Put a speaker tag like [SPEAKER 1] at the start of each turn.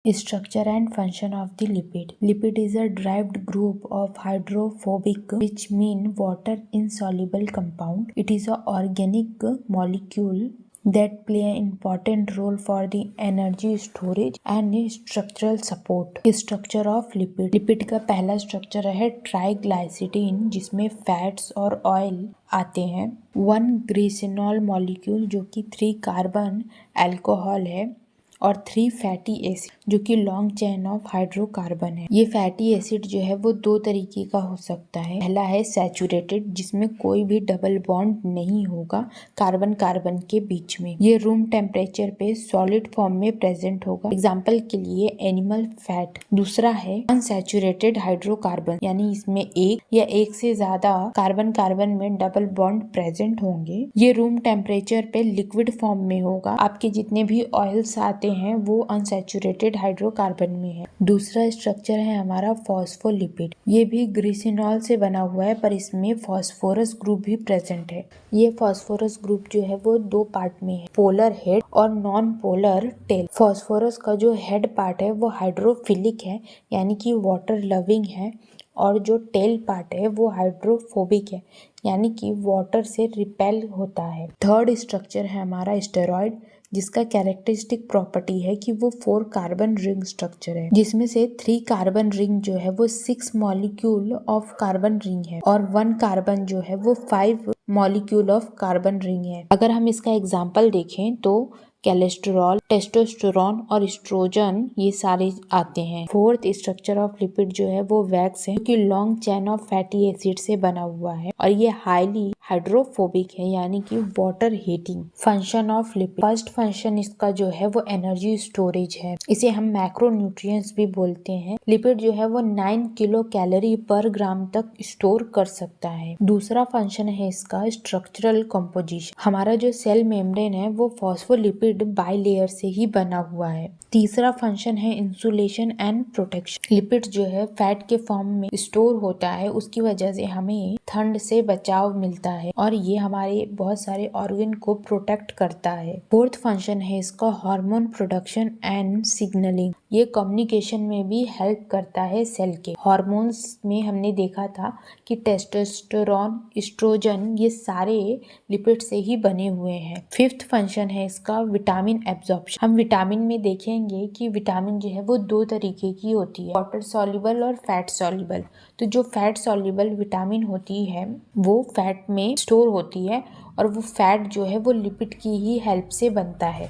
[SPEAKER 1] Structure and function of the lipid. Lipid is a derived group of hydrophobic, which mean water insoluble compound. It is an organic molecule that play an important role for the energy storage and structural support. Structure of lipid. Lipid का पहला structure है ट्राइग्लाइसिडीन, जिसमें fats और oil आते हैं। 1 glycerol molecule जो कि 3 carbon alcohol है और 3 फैटी एसिड जो कि लॉन्ग चेन ऑफ हाइड्रोकार्बन है। ये फैटी एसिड जो है वो 2 तरीके का हो सकता है। पहला है सैचुरेटेड, जिसमें कोई भी डबल बॉन्ड नहीं होगा कार्बन कार्बन के बीच में। ये रूम टेम्परेचर पे सॉलिड फॉर्म में प्रेजेंट होगा, एग्जाम्पल के लिए एनिमल फैट। दूसरा है अनसैचुरेटेड हाइड्रोकार्बन, यानी इसमें एक या एक से ज्यादा कार्बन कार्बन में डबल बॉन्ड प्रेजेंट होंगे। ये रूम टेम्परेचर पे लिक्विड फॉर्म में होगा। आपके जितने भी ऑयल्स आते हैं वो अनसैचुरेटेड हाइड्रोकार्बन में है। दूसरा स्ट्रक्चर है हमारा फॉस्फोलिपिड। ये भी ग्लिसरॉल से बना हुआ है, पर इसमें फॉस्फोरस ग्रुप भी प्रेजेंट है। ये फॉस्फोरस ग्रुप जो है वो 2 पार्ट में है, पोलर हेड और नॉन पोलर टेल। फॉस्फोरस का जो हेड पार्ट है वो हाइड्रोफिलिक है, यानी कि वाटर लविंग है, और जो टेल पार्ट है वो हाइड्रोफोबिक है, यानी कि वाटर से रिपेल होता है। थर्ड स्ट्रक्चर है हमारा स्टेरॉइड, जिसका कैरेक्टरिस्टिक प्रॉपर्टी है कि वो 4 कार्बन रिंग स्ट्रक्चर है, जिसमें से 3 कार्बन रिंग जो है वो 6 मॉलिक्यूल ऑफ कार्बन रिंग है और 1 कार्बन जो है वो 5 मॉलिक्यूल ऑफ कार्बन रिंग है। अगर हम इसका एग्जाम्पल देखें तो कोलेस्टेरॉल, टेस्टोस्टेरोन और एस्ट्रोजन ये सारे आते हैं। फोर्थ स्ट्रक्चर ऑफ लिपिड जो है वो वैक्स है, जो कि long chain of fatty acid से बना हुआ है और ये हाईली हाइड्रोफोबिक है, यानी कि water heating. Function of lipid. First function इसका जो है वो एनर्जी स्टोरेज है। इसे हम मैक्रो न्यूट्रिएंट्स भी बोलते हैं। लिपिड जो है वो 9 किलो कैलोरी पर ग्राम तक स्टोर कर सकता है। दूसरा फंक्शन है इसका स्ट्रक्चरल कंपोजिशन। हमारा जो सेल मेम्ब्रेन है वो फॉस्फोलिपिड बाइलेयर से ही बना हुआ है। तीसरा फंक्शन है इंसुलेशन एंड प्रोटेक्शन। लिपिड जो है फैट के फॉर्म में स्टोर होता है, उसकी वजह से हमें ठंड से बचाव मिलता है और ये हमारे बहुत सारे ऑर्गन को प्रोटेक्ट करता है। फोर्थ फंक्शन है इसका हार्मोन प्रोडक्शन एंड सिग्नलिंग। ये कम्युनिकेशन में भी हेल्प करता है सेल के। हार्मोन्स में हमने देखा था कि टेस्टोस्टेरोन, एस्ट्रोजन ये सारे लिपिड से ही बने हुए हैं। फिफ्थ फंक्शन है इसका विटामिन एब्जॉर्प्शन। हम विटामिन में देखेंगे कि विटामिन जो है वो 2 तरीके की होती है, वाटर सॉल्युबल और फैट सॉल्युबल। तो जो फैट सॉल्युबल विटामिन होती है वो फैट में स्टोर होती है और वो फैट जो है वो लिपिड की ही हेल्प से बनता है।